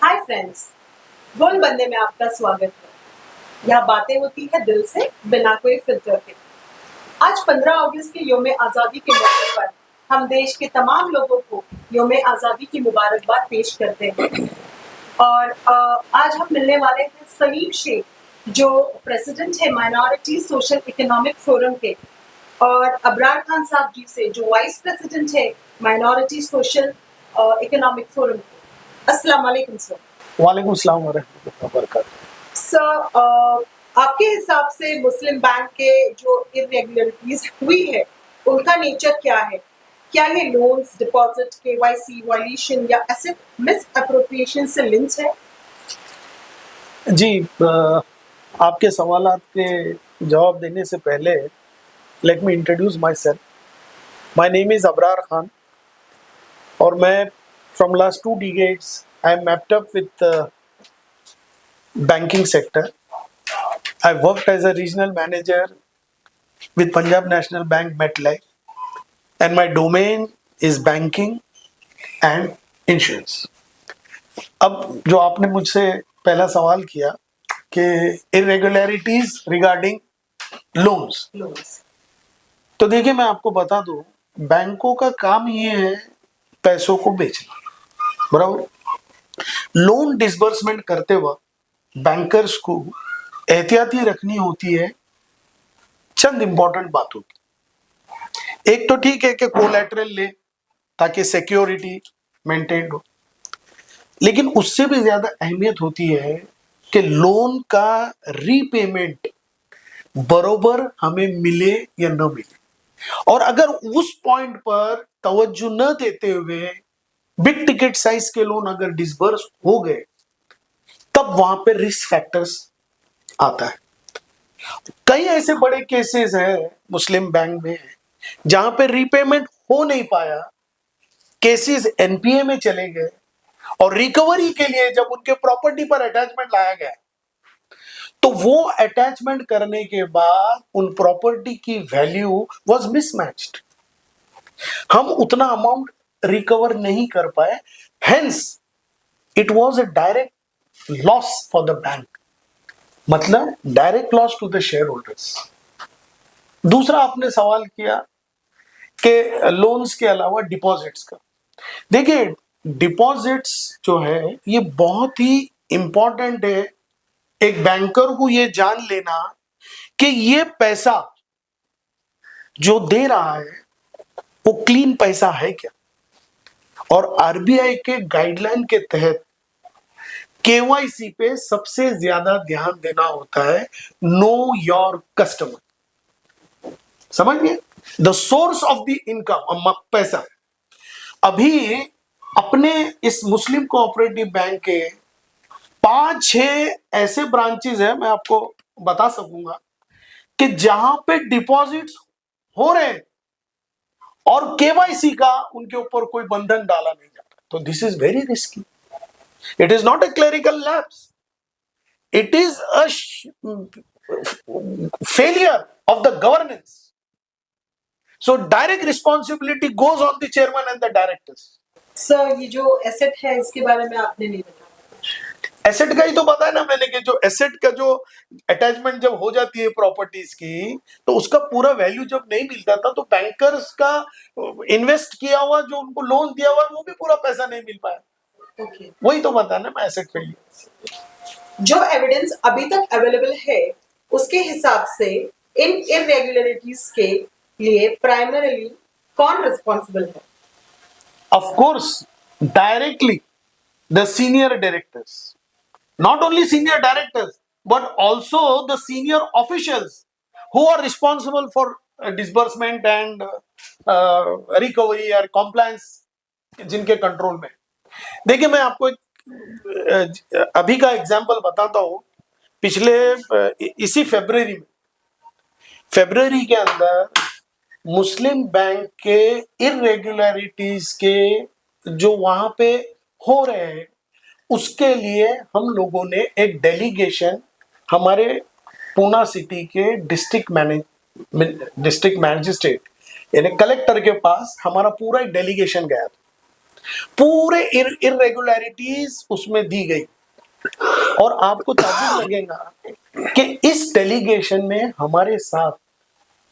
Hi friends, बोल बंदे में आपका स्वागत है। यह बातें होती है दिल से, बिना कोई फिल्टर के। आज 15 अगस्त के यौम आज़ादी के मौके पर हम देश के तमाम लोगों को यौम आज़ादी की मुबारकबाद पेश करते हैं। और आज हम मिलने वाले हैं सलीम शेख, जो प्रेसिडेंट है माइनॉरिटी सोशल इकोनॉमिक फोरम के, और अबरार खान साहब जी से, जो वाइस प्रेसिडेंट है माइनॉरिटी सोशल इकोनॉमिक फोरम के। अस्सलाम वालेकुम सर। वालेकुम सलाम व रहमतुल्लाहि व बरकातुहू। सर, आपके हिसाब से मुस्लिम बैंक के जो इरेगुलरिटीज हुई है उनका नेचर क्या है? क्या ये लोन्स, डिपॉजिट, केवाईसी वायलेशन या एसेट मिस अप्रोप्रिएशन से लिंक्ड है? जी, आपके सवालात के जवाब देने से पहले let me introduce my self. My name is Abrar Khan और मैं from last 2 decades I am mapped up with banking sector. I worked as a regional manager with Punjab National Bank MetLife and my domain is banking and insurance. अब जो आपने मुझसे पहला सवाल किया कि irregularities regarding loans, तो देखिए मैं आपको बता दूं, बैंकों का काम ये है पैसों को बेचना, बराबर। लोन डिसबर्समेंट करते वक्त बैंकर्स को एहतियाती रखनी होती है चंद इंपॉर्टेंट बातों की। एक तो ठीक है कि कोलैटरल ले ताकि सिक्योरिटी मेंटेन हो, लेकिन उससे भी ज्यादा अहमियत होती है कि लोन का रीपेमेंट बरोबर हमें मिले या न मिले, और अगर उस पॉइंट पर तवज्जो न देते हुए बिग टिकट साइज के लोन अगर डिसबर्स हो गए, तब वहां पे रिस्क फैक्टर्स आता है। कई ऐसे बड़े केसेस हैं मुस्लिम बैंक में जहां पे रीपेमेंट हो नहीं पाया, केसेस एनपीए में चले गए, और रिकवरी के लिए जब उनके प्रॉपर्टी पर अटैचमेंट लाया गया तो वो अटैचमेंट करने के बाद उन प्रॉपर्टी की वैल्यू वाज मिसमैच्ड। हम उतना अमाउंट रिकवर नहीं कर पाए, hence it was a direct loss for the bank, मतलब direct loss to the shareholders. दूसरा आपने सवाल किया कि लोन्स के अलावा डिपॉजिट्स का। देखिए, डिपॉजिट्स जो है ये बहुत ही इंपॉर्टेंट है एक बैंकर को ये जान लेना कि ये पैसा जो दे रहा है वो क्लीन पैसा है क्या। और आरबीआई के गाइडलाइन के तहत केवाईसी पे सबसे ज्यादा ध्यान देना होता है, नो योर कस्टमर। समझ गए? The source of the income, पैसा। अभी अपने इस मुस्लिम कोऑपरेटिव बैंक के 5-6 ऐसे ब्रांचेस है, मैं आपको बता सकूंगा कि जहां पे डिपॉजिट्स हो रहे हैं और केवाईसी का उनके ऊपर कोई बंधन डाला नहीं जाता। तो this is very risky. It is not a clerical lapse, it is a failure of the governance. So direct responsibility goes on the chairman and the directors. Sir, ये जो एसेट है इसके बारे में आपने नहीं बताया। एसेट का ही तो बताया ना मैंने कि जो एसेट का जो अटैचमेंट जब हो जाती है प्रॉपर्टीज की, तो उसका पूरा वैल्यू जब नहीं मिलता था, तो बैंकर्स का इन्वेस्ट किया हुआ जो उनको लोन दिया हुआ वो भी पूरा पैसा नहीं मिल पाया। ओके। वही तो बताया ना मैं, एसेट फेलियर। जो एविडेंस अभी तक अवेलेबल है उसके हिसाब से इन इरेगुलरिटीज के लिए प्राइमरीली कौन रिस्पॉन्सिबल है? Of course, directly the senior directors, not only senior directors but also the senior officials who are responsible for disbursement and recovery or compliance, जिनके कंट्रोल में। देखिए, मैं आपको अभी का एग्जांपल बताता हूं। पिछले इसी फरवरी के अंदर मुस्लिम बैंक के इरेगुलरिटीज के जो वहां पे हो रहे हैं, उसके लिए हम लोगों ने एक डेलीगेशन हमारे पूना सिटी के डिस्ट्रिक्ट मैजिस्ट्रेट यानी कलेक्टर के पास हमारा पूरा एक डेलीगेशन गया था। पूरे इरेगुलरिटीज उसमें दी गई। और आपको ताज्जुब लगेगा कि इस डेलीगेशन में हमारे साथ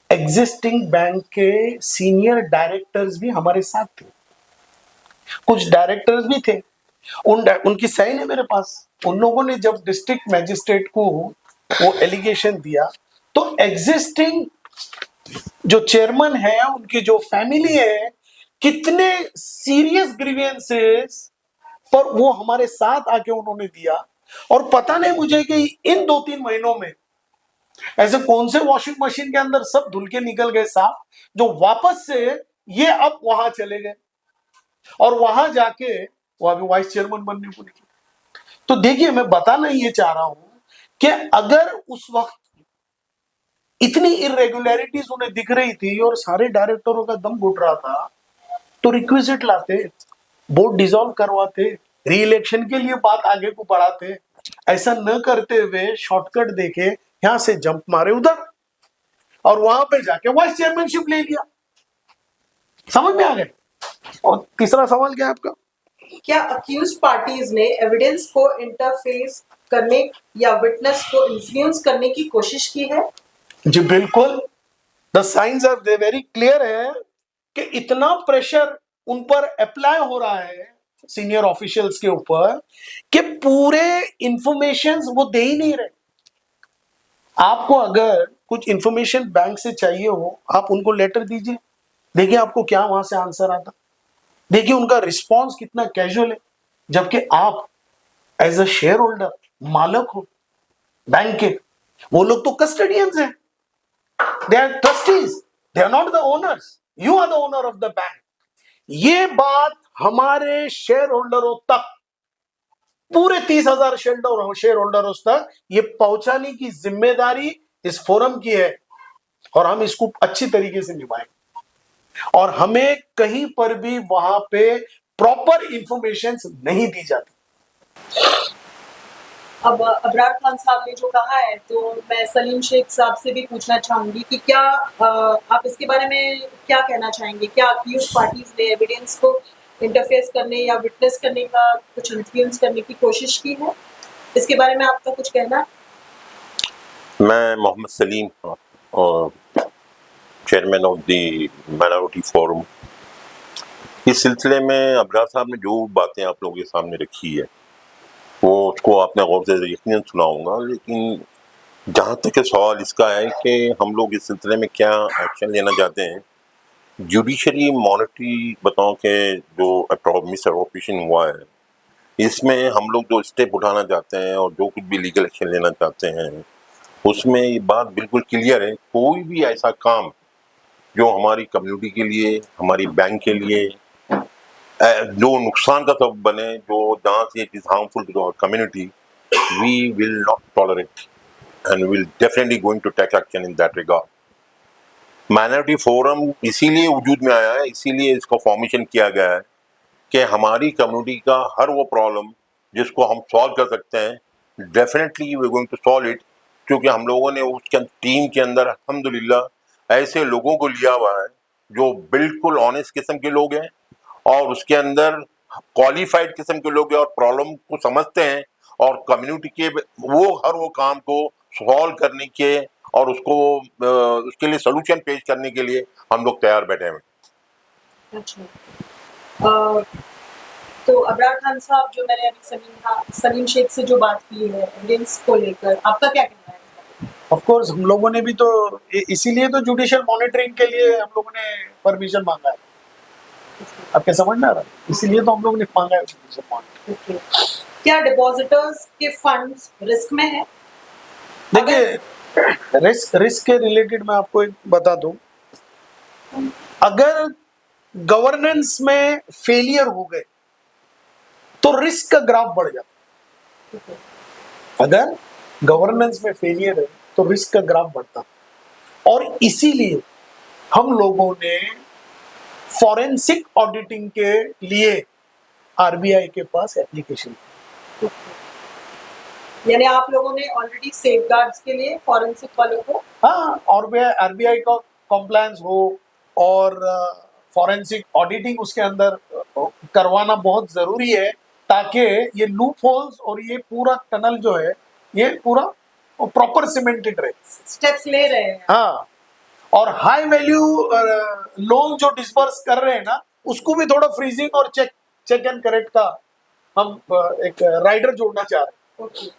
एग्जिस्टिंग बैंक के सीनियर डायरेक्टर्स भी हमारे साथ थे, कुछ डायरेक्टर्स भी थे। उनकी साइन है मेरे पास। उन लोगों ने जब डिस्ट्रिक्ट मैजिस्ट्रेट को वो एलिगेशन दिया तो एग्जिस्टिंग जो चेयरमैन है, उनकी जो फैमिली है, कितने सीरियस ग्रीवियंसेस पर वो हमारे साथ आके उन्होंने दिया। और पता नहीं मुझे कि इन 2-3 महीनों में ऐसे कौन से वॉशिंग मशीन के अंदर सब धुल के निकल गए साफ, जो वापस से ये अब वहां चले गए और वहां जाके वो अभी वाइस चेयरमैन बनने को निकले। तो देखिए, मैं बताना ये चाह रहा हूं कि अगर उस वक्त इतनी इरेगुलरिटीज उन्हें दिख रही थी और सारे डायरेक्टरों का दम घुट रहा था, तो रिक्विजिट लाते, बोर्ड डिसॉल्व करवाते, री इलेक्शन के लिए बात आगे को बढ़ाते। ऐसा न करते हुए शॉर्टकट देके यहां से जंप मारे उधर और वहां पे जाके वाइस चेयरमैनशिप ले लिया। समझ में आ गए? और तीसरा सवाल क्या है आपका? क्या अक्यूज पार्टीज ने एविडेंस को इंटरफेस करने या विटनेस को इन्फ्लुएंस करने की कोशिश की है? जी बिल्कुल। The science are very clear है कि इतना प्रेशर उन पर अप्लाई हो रहा है सीनियर ऑफिशियल्स के ऊपर कि पूरे इंफॉर्मेशन वो दे ही नहीं रहे। आपको अगर कुछ इंफॉर्मेशन बैंक से चाहिए हो, आप उनको लेटर दीजिए, देखिए आपको क्या वहां से आंसर आता। देखिए उनका रिस्पॉन्स कितना कैजुअल है, जबकि आप एज अ शेयर होल्डर, मालक हो बैंक के, वो लोग तो कस्टडियंस हैं, they are trustees, they are not the owners, you are the owner of the bank. ये बात हमारे शेयर होल्डरों तक, पूरे 30,000 शेयर होल्डरों तक ये पहुंचाने की जिम्मेदारी इस फोरम की है और हम इसको अच्छी तरीके से निभाएंगे। और हमें कहीं पर भी वहां पे प्रॉपर इंफॉर्मेशन नहीं दी जाती। अब अबरार खान साहब ने जो कहा है, तो मैं सलीम शेख साहब से भी पूछना चाहूंगी कि क्या आप इसके बारे में क्या कहना चाहेंगे? क्या अक्यूज पार्टीज ने एविडेंस को इंटरफेस करने या विटनेस करने का, कुछ इन्फ्लुएंस करने की कोशिश की है? इसके बारे में आपका कुछ कहना है? मैं मोहम्मद सलीम और chairman of the minority forum. इस सिलसिले में अबरार साहब ने जो बातें आप लोगों के सामने रखी है वो उसको आपने गौर से यकीनन सुनाऊंगा, लेकिन जहाँ तक के सवाल इसका है कि हम लोग इस सिलसिले में क्या एक्शन लेना चाहते हैं। जुडिशरी मॉनिटरी बताओ कि जो मिस अप्रोप्रिएशन हुआ है, इसमें हम लोग जो स्टेप उठाना चाहते हैं और जो कुछ भी लीगल एक्शन लेना चाहते हैं, उसमें ये बात बिल्कुल क्लियर है, कोई भी ऐसा काम जो हमारी कम्युनिटी के लिए, हमारी बैंक के लिए जो नुकसान का सबब बने, जो जहाँ से it is harmful to our community, we will not tolerate and will definitely going to take action in that regard. Minority forum इसीलिए वजूद में आया है, इसीलिए इसका फॉर्मेशन किया गया है कि हमारी कम्युनिटी का हर वो प्रॉब्लम जिसको हम सॉल्व कर सकते हैं, definitely we going to solve it. क्योंकि हम लोगों ने उसके टीम के अंदर अल्हम्दुलिल्लाह ऐसे लोगों को लिया हुआ है जो बिल्कुल ऑनेस्ट किस्म के लोग हैं और उसके अंदर क्वालिफाइड किस्म के लोग हैं और प्रॉब्लम को समझते हैं और कम्युनिटी के हर वो काम को सॉल्व करने के और उसके लिए सोल्यूशन पेश करने के लिए हम लोग तैयार बैठे हैं। अच्छा, तो अबरार खान साहब, जो मैंने अभी सलीम शेख से जो बात की है एविडेंस को लेकर, आपका क्या कहना है? ऑफ कोर्स हम लोगों ने भी तो इसीलिए तो जुडिशियल मॉनिटरिंग के लिए हम लोगों ने परमिशन मांगा है। आपके समझ में आ रहा है? इसीलिए तो हम लोगों ने मांगा है जुडिशियल मॉनिटरिंग। क्या डिपॉजिटर्स के फंड्स रिस्क में है? देखिए, रिस्क के रिलेटेड मैं आपको एक बता दूं, अगर गवर्नेंस में फेलियर हो गए तो रिस्क का ग्राफ बढ़ जाता। अगर गवर्नेंस में फेलियर है तो रिस्क का ग्राफ बढ़ता, और इसीलिए हम लोगों ने फॉरेंसिक ऑडिटिंग के लिए आरबीआई के पास एप्लीकेशन की। यानी आप लोगों ने ऑलरेडी सेफगार्ड्स के लिए फॉरेंसिक वालों को, हाँ, और आरबीआई का कॉम्प्लायंस हो और फॉरेंसिक ऑडिटिंग उसके अंदर करवाना बहुत जरूरी है, ताकि ये लूप होल्स और ये पूरा टनल जो है ये पूरा प्रॉपर सीमेंटेड रहे। स्टेप्स ले रहे हैं। हाँ, और हाई वैल्यू लोन जो डिस्पर्स कर रहे हैं ना, उसको भी थोड़ा फ्रीजिंग और चेक एंड करेक्ट का हम एक राइडर जोड़ना चाह रहे हैं। ओके।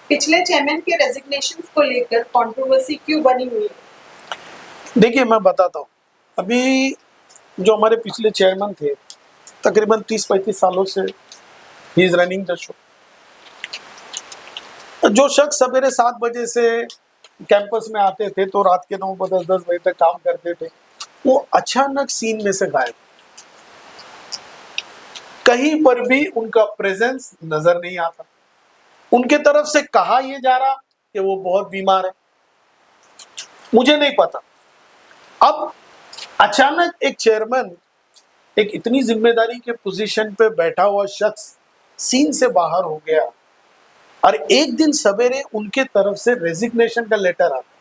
पिछले चेयरमैन के रेजिग्नेशन को लेकर कंट्रोवर्सी क्यों बनी हुई है? देखिए, मैं बताता हूँ। अभी जो हमारे पिछले चेयरमैन थे, तकरीबन 30-35 सालों से he is running the show. जो शख्स सवेरे 7 बजे से कैंपस में आते थे तो रात के 9, 10 बजे तक काम करते थे, वो अचानक सीन में से गायब। कहीं पर भी उनका प्रेजेंस नजर नहीं आता। उनके तरफ से कहा यह जा रहा कि वो बहुत बीमार है, मुझे नहीं पता। अब अचानक एक चेयरमैन, एक इतनी जिम्मेदारी के पोजीशन पे बैठा हुआ शख्स सीन से बाहर हो गया, और एक दिन सवेरे उनके तरफ से रेजिग्नेशन का लेटर आता।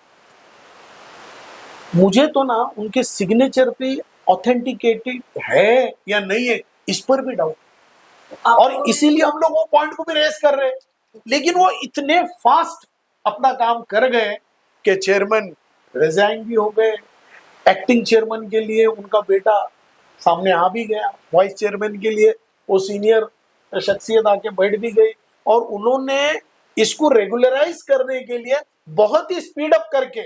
मुझे तो ना उनके सिग्नेचर पे ऑथेंटिकेटेड है या नहीं है, इस पर भी डाउट, और इसीलिए हम लोग वो पॉइंट को भी रेस कर रहे हैं। लेकिन वो इतने फास्ट अपना काम कर गए कि चेयरमैन रिजाइन भी हो गए। एक्टिंग चेयरमैन के लिए उनका बेटा सामने आ भी गया, वाइस चेयरमैन के लिए वो सीनियर शख्सियत आके बैठ भी गई, और उन्होंने इसको रेगुलराइज करने के लिए बहुत ही स्पीड अप करके,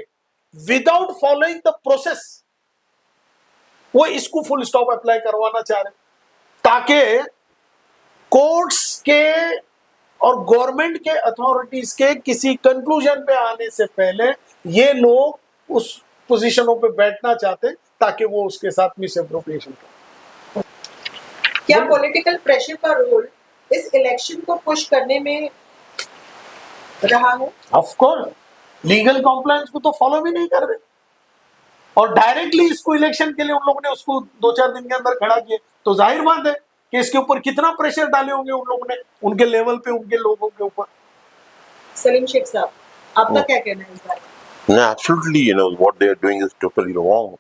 विदाउट फॉलोइंग द प्रोसेस, वो इसको फुल स्टॉप अप्लाई करवाना चाह रहे, ताकि कोर्ट्स के और गवर्नमेंट के अथॉरिटीज के किसी कंक्लूजन पे आने से पहले ये लोग उस पोजीशनों पे बैठना चाहते, ताकि वो उसके साथ मिस एप्रोप्रिएशन करें। क्या पॉलिटिकल प्रेशर का रोल इस इलेक्शन को पुश करने में रहा है? ऑफ कोर्स, लीगल कॉम्प्लायंस को तो फॉलो भी नहीं कर रहे, और डायरेक्टली इसको इलेक्शन के लिए उन लोगों ने उसको 2-4 दिन के अंदर खड़ा किया, तो जाहिर बात है कि इसके ऊपर कितना प्रेशर डाले होंगे उन लोगों ने, उनके लेवल पे, उनके लोगों के ऊपर। सलीम शेख साहब, आपका क्या कहना है इस बारे में? No, absolutely, what they are doing is totally wrong.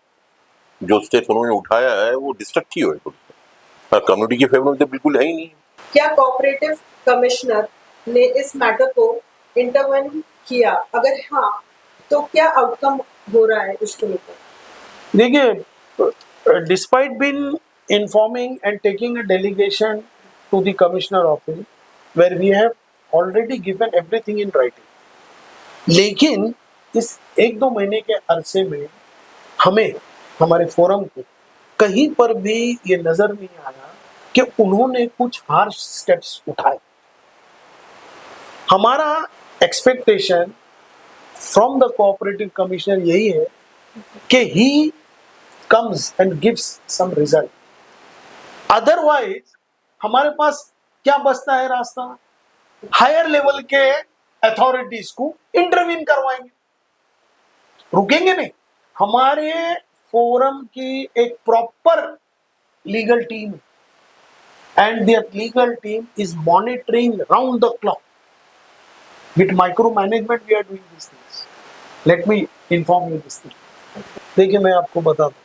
जो स्टेप उन्होंने उठाया है वो डिस्ट्रक्टिव है, कम्युनिटी के फेवर में तो बिल्कुल है ही नहीं। क्या कोऑपरेटिव कमिश्नर ने इस मैटर को इंटरवन किया? अगर हाँ, तो क्या आउटकम हो रहा है इसको लेकर? देखिए, despite been informing and taking a delegation to the commissioner office, where we have already given everything in writing, लेकिन इस 1-2 महीने के अरसे में हमें, हमारे फोरम को कहीं पर भी ये नजर नहीं आया कि उन्होंने कुछ हार्श स्टेप्स उठाए। हमारा expectation from the cooperative commissioner यही है कि he comes and gives some result. Otherwise हमारे पास क्या बचता है रास्ता? हायर लेवल के अथॉरिटीज को इंटरवीन करवाएंगे, रुकेंगे नहीं। हमारे फोरम की एक proper legal team, and their legal team is monitoring round the clock with micro management. We are doing this things, let me inform you this thing. देखिए, मैं आपको बता दूं,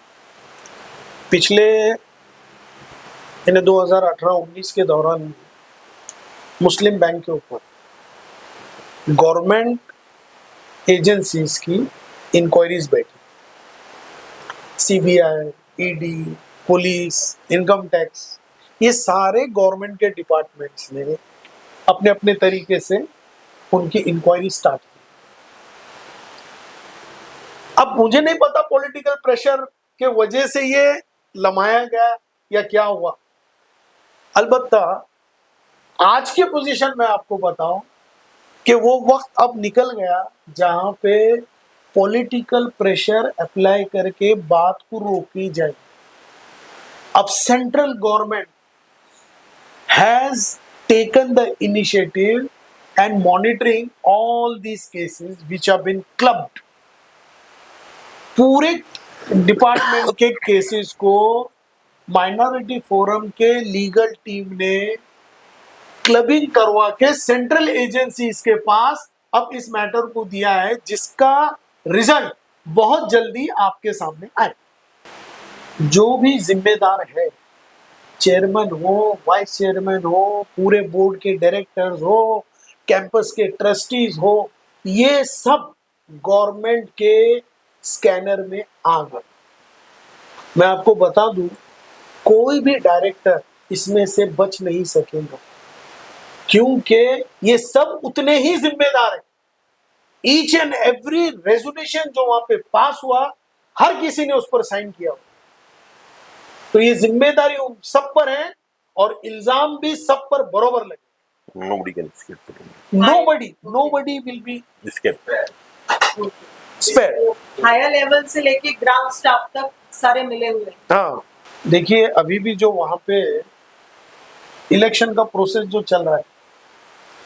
पिछले 2018-19 के दौरान मुस्लिम बैंक के ऊपर गवर्नमेंट एजेंसीज की इंक्वायरीज बैठी। CBI, ED, police, income tax, ये सारे गवर्नमेंट के डिपार्टमेंट्स ने अपने अपने तरीके से उनकी इंक्वायरी स्टार्ट की। अब मुझे नहीं पता पॉलिटिकल प्रेशर के वजह से ये लमाया गया या क्या हुआ। अलबत्ता आज के पोजीशन में आपको बताऊं कि वो वक्त अब निकल गया जहां पे पॉलिटिकल प्रेशर अप्लाई करके बात को रोकी जाए। अब central government has taken the initiative and monitoring all these cases which have been clubbed. पूरे डिपार्टमेंट के केसेस को माइनॉरिटी फोरम के लीगल टीम ने क्लबिंग करवा के सेंट्रल एजेंसीज के पास अब इस मैटर को दिया है, जिसका रिजल्ट बहुत जल्दी आपके सामने आए। जो भी जिम्मेदार है चेयरमैन हो, वाइस चेयरमैन हो, पूरे बोर्ड के डायरेक्टर्स हो, कैंपस के ट्रस्टीज हो, ये सब गवर्नमेंट के स्कैनर में आ गए। मैं आपको बता दूं, कोई भी डायरेक्टर इसमें से बच नहीं सकेगा, क्योंकि ये सब उतने ही जिम्मेदार हैं। ईच एंड एवरी रेजोल्यूशन जो वहां पे पास हुआ, हर किसी ने उस पर साइन किया। तो ये जिम्मेदारी उन सब पर है और इल्जाम भी सब पर बरोबर लगे। Nobody can escape it. nobody will be Escape. spared। Higher level से लेके ग्राउंड स्टाफ तक सारे मिले हुए हैं। हाँ, देखिए अभी भी जो वहां पे इलेक्शन का प्रोसेस जो चल रहा है,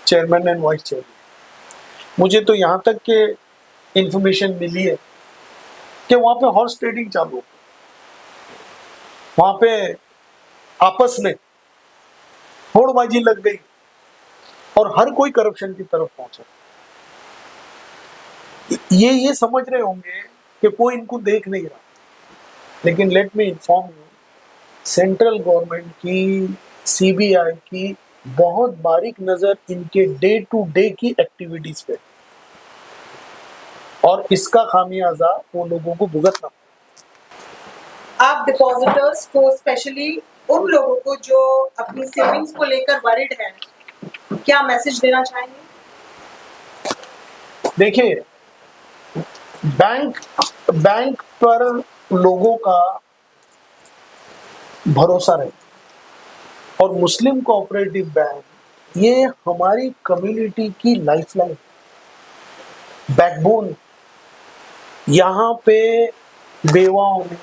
चेयरमैन एंड वाइस चेयरमैन, मुझे तो यहाँ तक के इंफॉर्मेशन मिली है कि वहां पे हॉर्स ट्रेडिंग चालू है। वहां पे आपस में होड़बाजी लग गई और हर कोई करप्शन की तरफ पहुंचा। ये समझ रहे होंगे कि कोई इनको देख नहीं रहा, लेकिन late me inform you, central government की, सीबीआई की बहुत बारीक नजर इनके डे टू डे की एक्टिविटीज पे, और इसका खामियाजा वो लोगों को भुगतना। आप डिपॉजिटर्स को, स्पेशली उन लोगों को जो अपनी सेविंग्स को लेकर वरिड हैं, क्या मैसेज देना चाहेंगे? देखिए, बैंक पर लोगों का भरोसा रहे, और मुस्लिम कोऑपरेटिव बैंक ये हमारी कम्युनिटी की लाइफलाइन, बैकबोन। यहाँ पे बेवाओं ने,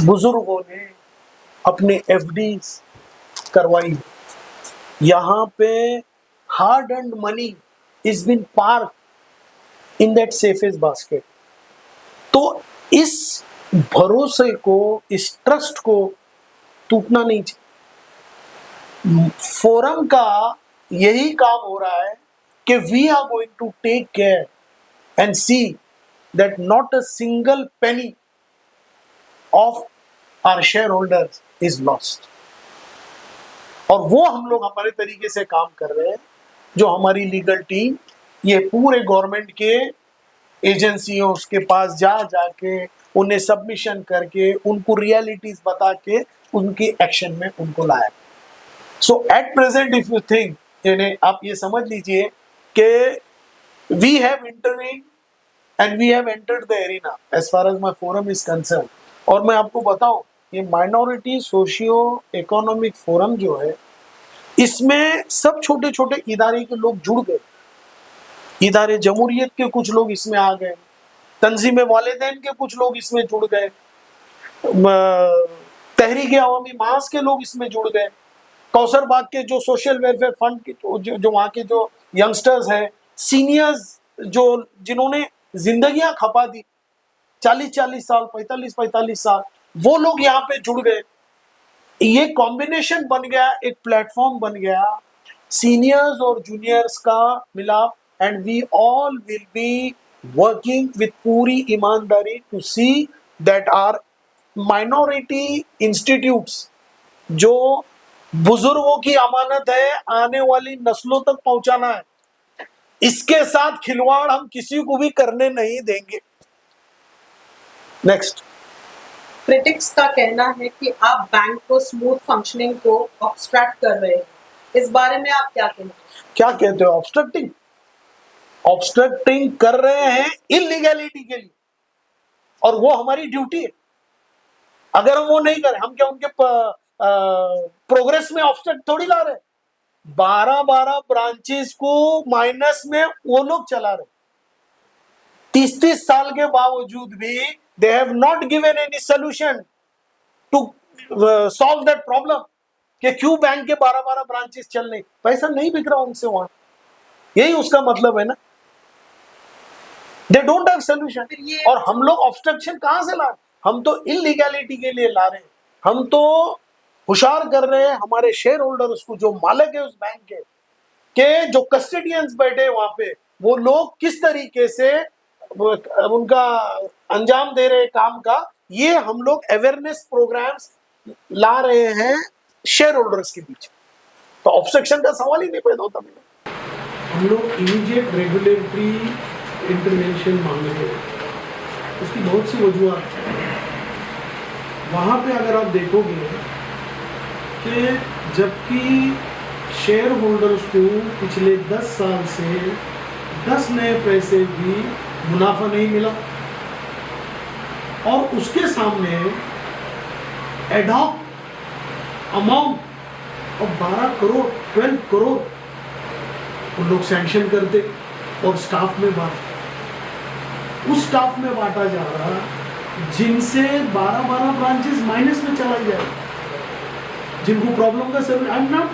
बुजुर्गों ने अपने एफडीज करवाई। यहाँ पे hard and money is been park in that safest basket. तो इस भरोसे को, इस ट्रस्ट को टूटना नहीं चाहिए। फोरम का यही काम हो रहा है कि we are going to take care and see that not a single penny of our share holders is lost. और वो हम लोग हमारे तरीके से काम कर रहे हैं। जो हमारी लीगल टीम ये पूरे गवर्नमेंट के एजेंसियों के पास जाके उन्हें सबमिशन करके उनको रियलिटीज बता के उनकी एक्शन में उनको लाया। So at present if you think, यानी आप ये समझ लीजिए कि we have intervene and we have entered the arena as far as my forum is concern. और मैं आपको बताऊं, ये माइनॉरिटी सोशियो इकोनॉमिक फोरम जो है, इसमें सब छोटे छोटे इदारे के लोग जुड़ गए। इदारे जमहूरियत के कुछ लोग इसमें आ गए, तंजीम वालिदैन के कुछ लोग इसमें जुड़ गए, तहरीक अवामी मास के लोग इसमें जुड़ गए, कौसर बाग के जो सोशल वेलफेयर फंड के जो वहाँ के जो यंगस्टर्स हैं, सीनियर्स जो जिन्होंने जिंदगियां खपा दी 40-40 साल, 45-45 साल, वो लोग यहाँ पे जुड़ गए। ये कॉम्बिनेशन बन गया, एक प्लेटफॉर्म बन गया सीनियर्स और जूनियर्स का मिलाप। And we all will be working with पूरी ईमानदारी to see that our minority institutes, जो बुजुर्गों की अमानत है, आने वाली नस्लों तक पहुंचाना है, इसके साथ खिलवाड़ हम किसी को भी करने नहीं देंगे। नेक्स्ट। क्रिटिक्स का कहना है कि आप बैंक को स्मूथ फंक्शनिंग को ऑब्स्ट्रैक्ट कर रहे हैं, इस बारे में आप क्या कहते हैं? क्या कहते हो? ऑब्स्ट्रक्टिंग? ऑब्स्ट्रक्टिंग कर रहे हैं इलीगैलिटी के लिए, और वो हमारी ड्यूटी है। अगर हम वो नहीं करें, हम क्या उनके प्रोग्रेस में ऑब्स्ट्रक्ट थोड़ी ला रहे। 12 ब्रांचेस को माइनस में वो लोग चला रहे, 30 साल के बावजूद भी they have not given any solution to solve that problem कि क्यों बैंक के 12 ब्रांचेस चल रहे, पैसा नहीं बिक रहा उनसे वहां। यही उसका मतलब है ना, they don't have solution। और हम लोग ऑब्स्ट्रक्शन कहां से ला रहे? हम तो इलीगैलिटी के लिए ला रहे हैं। हम तो होशियार कर रहे हैं हमारे शेयर होल्डर्स को, जो मालिक है उस बैंक के जो कस्टडियंस बैठे वहां पे, वो लोग किस तरीके से उनका अंजाम दे रहे काम का। ये हम लोग अवेयरनेस प्रोग्राम्स ला रहे हैं शेयर होल्डर्स के बीच, तो ऑब्स्ट्रक्शन का सवाल ही नहीं पैदा होता। हम लोग इमीडिएट रेगुलेटरी इंटरवेंशन मांग रहे हैं, उसकी बहुत सी वजूहत हैं। वहाँ पे अगर आप देखोगे कि जबकि शेयर होल्डर्स को पिछले 10 साल से 10 नए पैसे भी मुनाफा नहीं मिला, और उसके सामने ad hoc amount of 12 crore 12 crore उन लोग सैंक्शन करते और स्टाफ में बांट, उस स्टाफ में बांटा जा रहा जिनसे 12 ब्रांचेस माइनस में चला जाए, जिनको प्रॉब्लम का service. I am not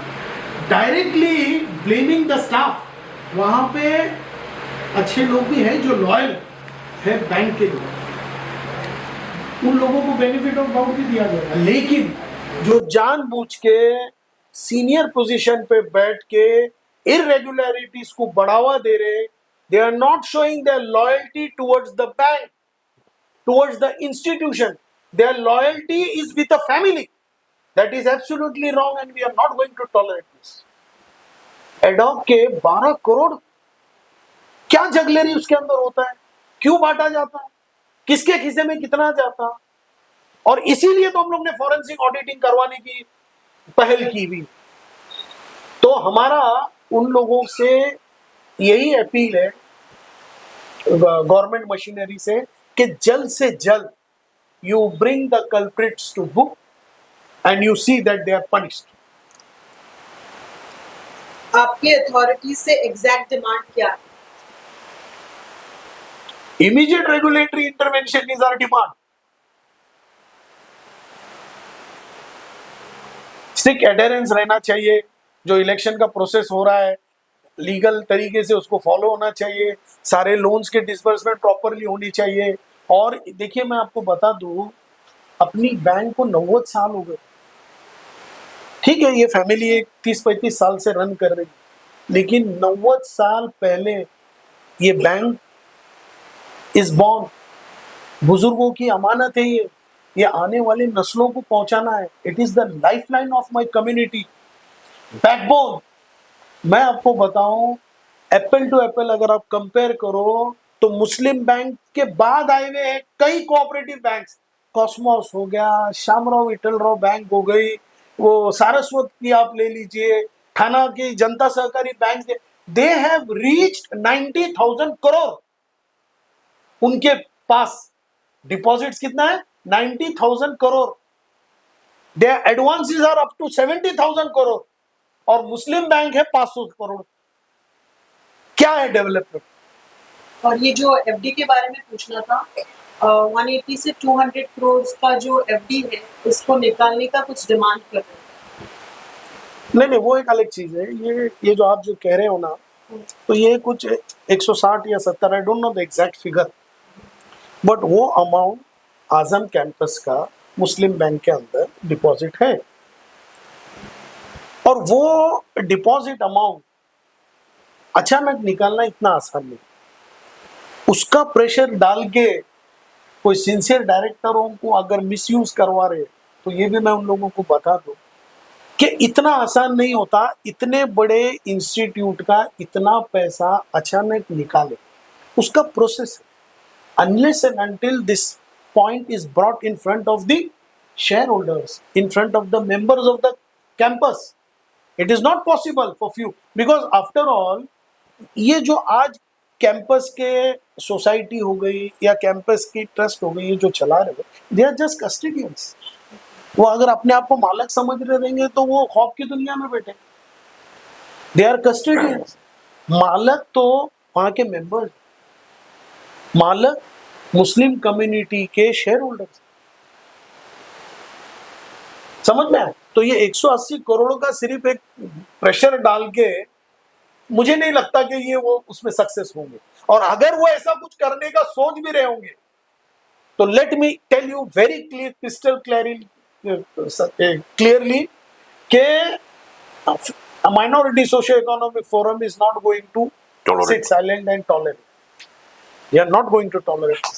directly blaming the staff, वहां पे अच्छे लोग भी हैं जो लॉयल है बैंक के लोग, उन लोगों को बेनिफिट ऑफ डाउट भी दिया जाएगा। लेकिन जो जानबूझ के सीनियर पोजीशन पे बैठ के इरेगुलरिटीज को बढ़ावा दे रहे, they are not showing their loyalty towards the bank, towards the institution, their loyalty is with the family. That is absolutely wrong and we are not going to tolerate this. Ad hoc के 12 करोड़ क्या जगलेरी उसके अंदर होता है, क्यों बांटा जाता है, किसके खिस्से में कितना जाता, और इसीलिए तो हम लोग ने फॉरेंसिक ऑडिटिंग करवाने की पहल की भी। तो हमारा उन लोगों से यही अपील है गवर्नमेंट मशीनरी से कि जल्द से जल्द you bring the culprits to book and you see that they are punished. आपकी अथॉरिटी से एग्जैक्ट डिमांड क्या है? Immediate regulatory intervention is our demand. Strict adherence रहना चाहिए, जो इलेक्शन का प्रोसेस हो रहा है लीगल तरीके से उसको फॉलो होना चाहिए, सारे लोन्स के डिसबर्समेंट प्रॉपरली होनी चाहिए। और देखिए मैं आपको बता दूं, अपनी बैंक को 90 साल हो गए, ठीक है ये फैमिली एक 30-35 साल से रन कर रही, लेकिन 90 साल पहले ये बैंक इज बॉर्न, बुजुर्गों की अमानत है ये आने वाले नस्लों को पहुंचाना है। It is the lifeline of my community, backbone. मैं आपको बताऊं, एप्पल टू एप्पल अगर आप कंपेयर करो तो मुस्लिम बैंक के बाद आए हुए हैं कई कोऑपरेटिव बैंक्स, कॉस्मोस हो गया, शामराव विठलराव बैंक हो गई, वो सारस्वत की आप ले लीजिए, थाना की Janata Sahakari bank, they have reached 90,000 crore. उनके पास डिपॉजिट्स कितना है? 90,000 crore. Their advances are up to 70,000 crore, और मुस्लिम बैंक है 500 करोड़। क्या है डेवलपमेंट? और ये जो एफडी के बारे में पूछना था, 180 से 200 करोड़ का जो एफडी है उसको निकालने का कुछ डिमांड कर रहे हैं। नहीं, वो एक अलग चीज है। ये जो आप जो कह रहे हो ना, तो ये कुछ 160 या 70, I don't know the exact figure, but वो अमाउंट आजम कैंपस का मुस्लिम बैंक के अंदर डिपॉजिट है, और वो डिपॉजिट अमाउंट अचानक निकालना इतना आसान नहीं। उसका प्रेशर डाल के कोई सिंसियर डायरेक्टरों को अगर मिसयूज करवा रहे, तो ये भी मैं उन लोगों को बता दूं कि इतना आसान नहीं होता इतने बड़े इंस्टीट्यूट का इतना पैसा अचानक निकाले, उसका प्रोसेस है। Unless and until this point is brought in front of the shareholders, in front of the members of the campus, it is not possible for few, because after all ये जो आज कैंपस के society हो गई या campus की trust हो गई, ये जो चला रहे, दे आर जस्ट कस्टडियंस। वो अगर अपने आप को मालक समझ रहे रहेंगे तो वो खौफ की दुनिया में बैठे। They are custodians. मालक तो वहां के मेंबर्स, मालक मुस्लिम कम्युनिटी के शेयर होल्डर्स, समझ में आए? तो ये 180 करोड़ का सिर्फ एक प्रेशर डाल के मुझे नहीं लगता कि ये वो उसमें सक्सेस होंगे। और अगर वो ऐसा कुछ करने का सोच भी रहे होंगे, तो let me tell you very clear, crystal clearly के minority socio economic forum is not going to sit silent and tolerate. We are not going to tolerate this.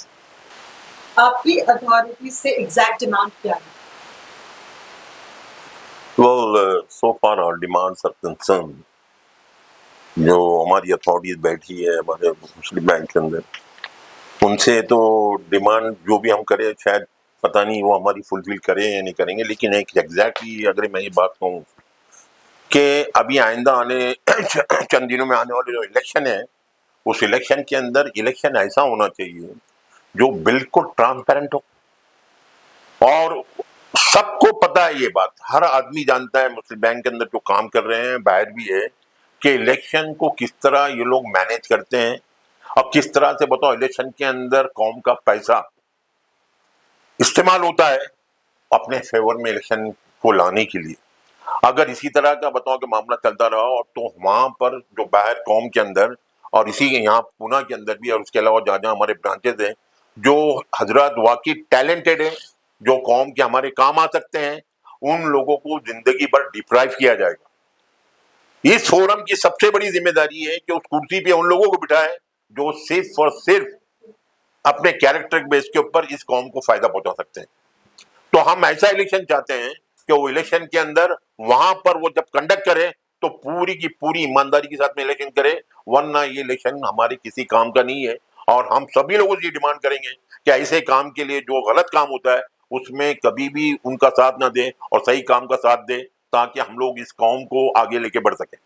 आपकी अथॉरिटी से एग्जैक्ट डिमांड क्या है? Well, so far our demands are concerned. जो हमारी authorities बैठी है हमारे मुस्लिम बैंक के अंदर, उनसे तो डिमांड जो भी हम करें शायद पता नहीं वो हमारी फुलफिल करें या नहीं करेंगे, लेकिन एक एग्जैक्टली अगर मैं ये बात कहूँ कि अभी आइंदा आने चंद दिनों में आने वाले जो इलेक्शन है, उस इलेक्शन के अंदर इलेक्शन ऐसा होना चाहिए जो बिल्कुल ट्रांसपेरेंट हो और सबको पता है ये बात, हर आदमी जानता है मुस्लिम बैंक के अंदर जो काम कर रहे हैं बाहर भी है कि इलेक्शन को किस तरह ये लोग मैनेज करते हैं और किस तरह से बताओ इलेक्शन के अंदर कौम का पैसा इस्तेमाल होता है अपने फेवर में इलेक्शन को लाने के लिए। अगर इसी तरह का बताओ कि मामला चलता रहा और तो वहां पर जो बाहर कौम के अंदर और इसी यहाँ पूना के अंदर भी और उसके अलावा जहाँ जहाँ हमारे ब्रांचेज हैं जो हजरत वाकई टैलेंटेड है जो कौम के हमारे काम आ सकते हैं, उन लोगों को जिंदगी भर डिप्राइव किया जाएगा। इस फोरम की सबसे बड़ी जिम्मेदारी है कि उस कुर्सी पे उन लोगों को बिठाए जो सिर्फ और सिर्फ अपने कैरेक्टर बेस के ऊपर इस कौम को फायदा पहुंचा सकते हैं। तो हम ऐसा इलेक्शन चाहते हैं कि वो इलेक्शन के अंदर वहां पर वो जब कंडक्ट करे तो पूरी की पूरी ईमानदारी के साथ में इलेक्शन करे, वरना ये इलेक्शन हमारे किसी काम का नहीं है। और हम सभी लोगों से ये डिमांड करेंगे कि ऐसे काम के लिए जो गलत काम होता है उसमें कभी भी उनका साथ ना दें और सही काम का साथ दें, ताकि हम लोग इस कौम को आगे लेके बढ़ सकें।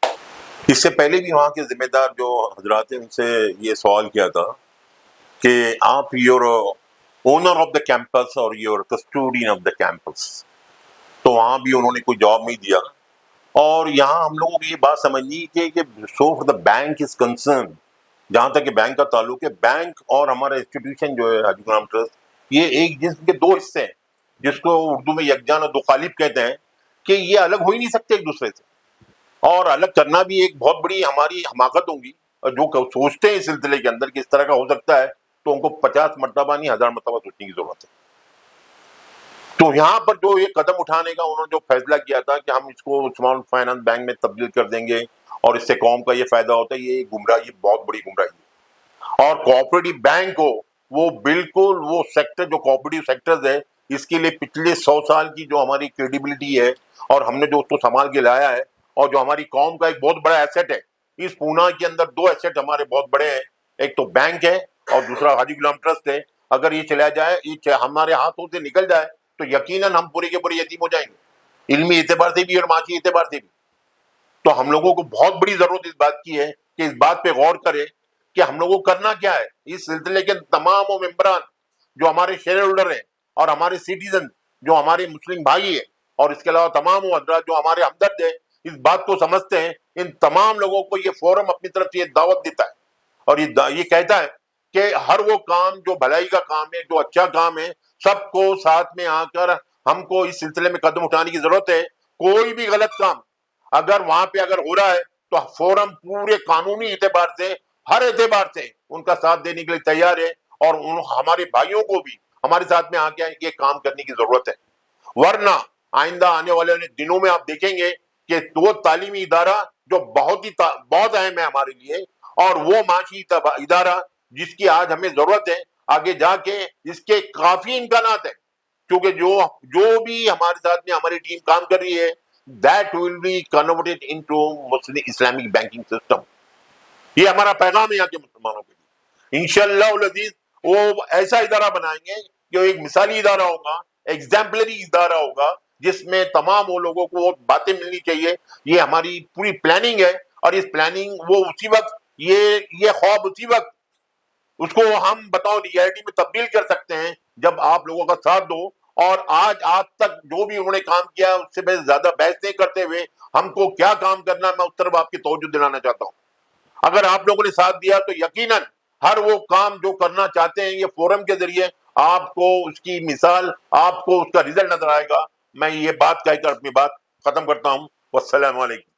इससे पहले भी वहां के जिम्मेदार जो हजरात हैं उनसे ये सवाल किया था कि आप your owner of the campus और your custodian of the campus, तो वहां भी उन्होंने कोई जवाब नहीं दिया। और यहाँ हम लोगों को ये बात समझनी चाहिए कि so for the bank is concern, जहां तक कि बैंक का ताल्लुक है, बैंक और हमारा इंस्टीट्यूशन जो है हाजी गुलाम ट्रस्ट, ये एक जिस्म के दो हिस्से हैं, जिसको उर्दू में यकजान और दो खालिब कहते हैं, कि ये अलग हो ही नहीं सकते एक दूसरे से। और अलग करना भी एक बहुत बड़ी हमारी हमाकत होगी। और जो सोचते हैं इस सिलसिले के अंदर कि इस तरह का हो सकता है, तो उनको 50 मरतबा नहीं 1000 मरतबा सोचने की जरूरत है। तो यहाँ पर जो ये कदम उठाने का उन्होंने जो फैसला किया था कि हम इसको स्मॉल फाइनेंस बैंक में तब्दील कर देंगे और इससे कौम का ये फायदा होता है, ये गुमराही, बहुत बड़ी गुमराही है। और कोऑपरेटिव बैंक को वो बिल्कुल वो सेक्टर जो कोऑपरेटिव सेक्टर्स है, इसके लिए पिछले 100 साल की जो हमारी क्रेडिबिलिटी है और हमने जो उसको संभाल के लाया है और जो हमारी कौम का एक बहुत बड़ा एसेट है। इस पूना के अंदर दो एसेट हमारे बहुत बड़े हैं, एक तो बैंक है और दूसरा हाजी गुलाम ट्रस्ट है। अगर ये चला जाए, ये हमारे हाथों से निकल जाए, तो यकीनन हम पूरे के पूरे यतीम हो जाएंगे, इल्मी एतबार से भी और माशी एतबार से भी। तो हम लोगों को बहुत बड़ी जरूरत इस बात की है कि इस बात पे गौर करें कि हम लोगों को करना क्या है। इस सिलसिले के तमाम वो मेंबरान जो हमारे शेयर होल्डर हैं और हमारे सिटीजन जो हमारे मुस्लिम भाई है और इसके अलावा तमाम वो हजरात जो हमारे हमदर्द है, इस बात को समझते हैं, इन तमाम लोगों को ये फोरम अपनी तरफ से ये दावत देता है और ये कहता है कि हर वो काम जो भलाई का काम है, जो अच्छा काम है, सबको साथ में आकर हमको इस सिलसिले में कदम उठाने की जरूरत है। कोई भी गलत काम अगर वहां पे अगर हो रहा है तो फोरम पूरे कानूनी एतबार से, हर एतबार से उनका साथ देने के लिए तैयार है और उन हमारे भाइयों को भी हमारे साथ में आके ये काम करने की जरूरत है। वरना आइंदा आने वाले दिनों में आप देखेंगे कि वो तालीमी इदारा जो बहुत अहम है हमारे लिए और वो माशी इदारा जिसकी आज हमें जरूरत है, आगे जाके इसके काफी इम्कानात है, क्योंकि जो भी हमारे साथ में हमारी टीम काम कर रही है, that will be converted into Muslim Islamic banking system. ये हमारा पैगाम है यहाँ के मुसलमानों के लिए। इंशाअल्लाह उल अजीज वो ऐसा इदारा बनाएंगे जो एक मिसाली इदारा होगा, एग्जाम्पलरी इदारा होगा, जिसमें तमाम वो लोगों को वो बातें मिलनी चाहिए। ये हमारी पूरी प्लानिंग है और इस प्लानिंग वो उसी वक्त ये ख्वाब उसी वक्त उसको हम बताओ रियलिटी में तब्दील कर सकते हैं जब आप लोगों का साथ दो। और आज तक जो भी उन्होंने काम किया उससे मैं ज्यादा बहस नहीं करते हुए हमको क्या काम करना है, मैं उस तरफ आपकी तवज्जो दिलाना चाहता हूँ। अगर आप लोगों ने साथ दिया तो यकीनन हर वो काम जो करना चाहते हैं ये फोरम के जरिए आपको उसकी मिसाल, आपको उसका रिजल्ट नजर आएगा। मैं ये बात कहकर अपनी बात खत्म करता हूँ। वस्सलाम वालेकुम।